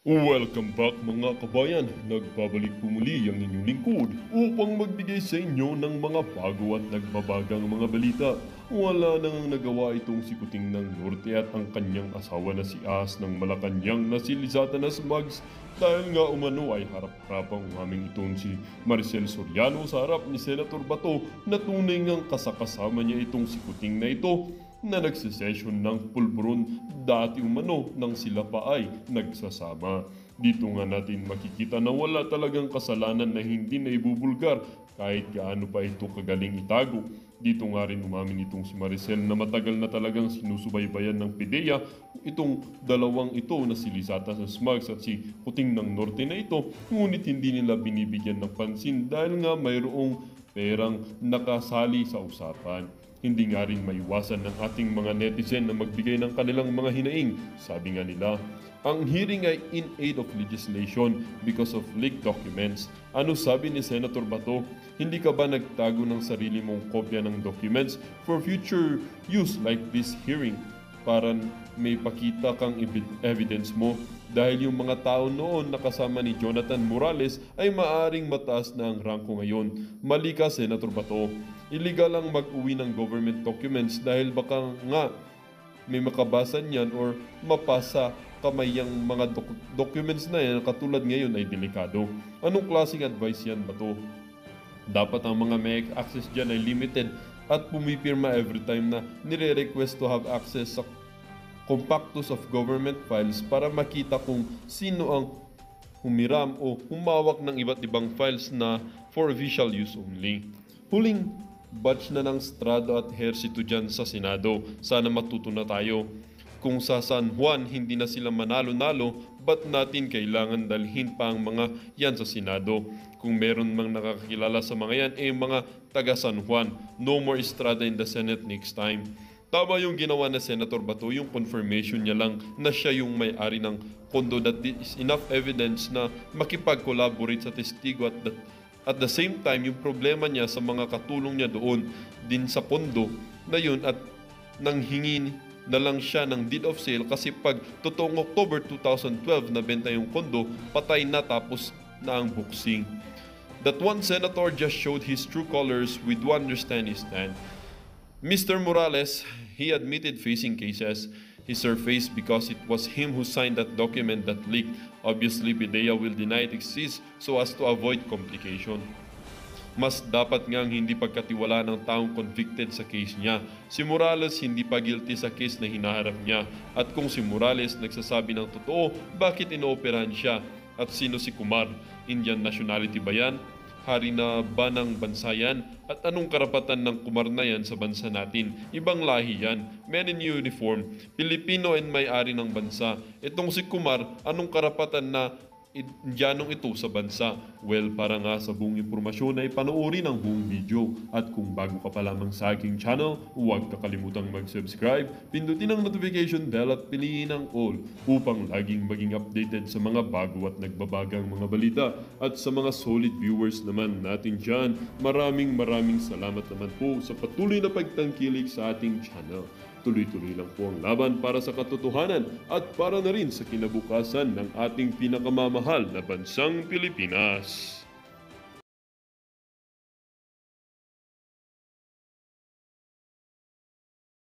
Welcome back mga kabayan, nagbabalik po muli ang inyong lingkod upang magbigay sa inyo ng mga bago at nagbabagang mga balita. Wala nang nagawa itong si Kuting ng Norte at ang kanyang asawa na si As ng Malacanang na si Lizata Nasmags dahil nga umano ay harap-harapang umaming itong si Maricel Soriano sa harap ni Senator Bato na tunay ngang kasakasama niya itong si Kuting na ito na nagsisesyon ng pulburon dati umano nang sila pa ay nagsasama. Dito nga natin makikita na wala talagang kasalanan na hindi na ibubulgar kahit gaano pa ito kagaling itago. Dito nga rin umamin itong si Maricel na matagal na talagang sinusubaybayan ng PIDEA itong dalawang ito na si Lizata Smags at si Kuting ng Norte na ito, ngunit hindi nila binibigyan ng pansin dahil nga mayroong perang nakasali sa usapan. Hindi nga rin maiwasan ng ating mga netizen na magbigay ng kanilang mga hinaing. Sabi nga nila, ang hearing ay in aid of legislation because of leaked documents. Ano sabi ni Senator Bato? Hindi ka ba nagtago ng sarili mong kopya ng documents for future use like this hearing? Para may pakita kang evidence mo dahil yung mga tao noon na kasama ni Jonathan Morales ay maaring mataas na ang rangko ngayon. Mali ka, Senator Bato. Illegal ang mag-uwi ng government documents dahil baka nga may makabasa niyan or mapasa kamay yung mga documents na yan katulad ngayon ay delikado. Anong klaseng advice yan ba to? Dapat ang mga may access dyan ay limited at pumipirma every time na nire-request to have access sa compactus of government files para makita kung sino ang humiram o humawak ng iba't ibang files na for official use only. Huling batch na ng Strado at Hercito dyan sa Senado. Sana matuto na tayo. Kung sa San Juan hindi na sila manalo-nalo, ba't natin kailangan dalhin pa ang mga yan sa Senado? Kung meron mang nakakilala sa mga yan, mga taga San Juan. No more Estrada in the Senate next time. Tama yung ginawa na Senator Bato, yung confirmation niya lang na siya yung may-ari ng kondo, that is enough evidence na makipag-collaborate sa testigo at the same time, yung problema niya sa mga katulong niya doon din sa kondo na yun at nanghingi na lang siya ng deed of sale kasi pag totoong October 2012 na benta yung kondo, patay na tapos na ang boxing. That one senator just showed his true colors. We do understand his stand. Mr. Morales, he admitted facing cases. He surfaced because it was him who signed that document that leaked. Obviously, PIDEA will deny it exists so as to avoid complication. Mas dapat ngang hindi pagkatiwala ng taong convicted sa case niya. Si Morales hindi pa guilty sa case na hinaharap niya. At kung si Morales nagsasabi ng totoo, bakit inooperahan siya? At sino si Kumar? Indian nationality ba yan? Hari na ba ng bansa yan? At anong karapatan ng Kumar na yan sa bansa natin? Ibang lahi yan. Men in uniform. Pilipino and may-ari ng bansa. Itong si Kumar, anong karapatan na Indianong ito sa bansa? Well, para nga sa buong impormasyon ay panoorin ang buong video. At kung bago ka pa lamang sa aking channel, huwag kakalimutang mag-subscribe, pindutin ang notification bell at piliin ang all upang laging maging updated sa mga bago at nagbabagang mga balita. At sa mga solid viewers naman natin dyan, maraming salamat naman po sa patuloy na pagtangkilik sa ating channel. Tuloy-tuloy lang po ang laban para sa katotohanan at para na rin sa kinabukasan ng ating pinakamamahal na bansang Pilipinas.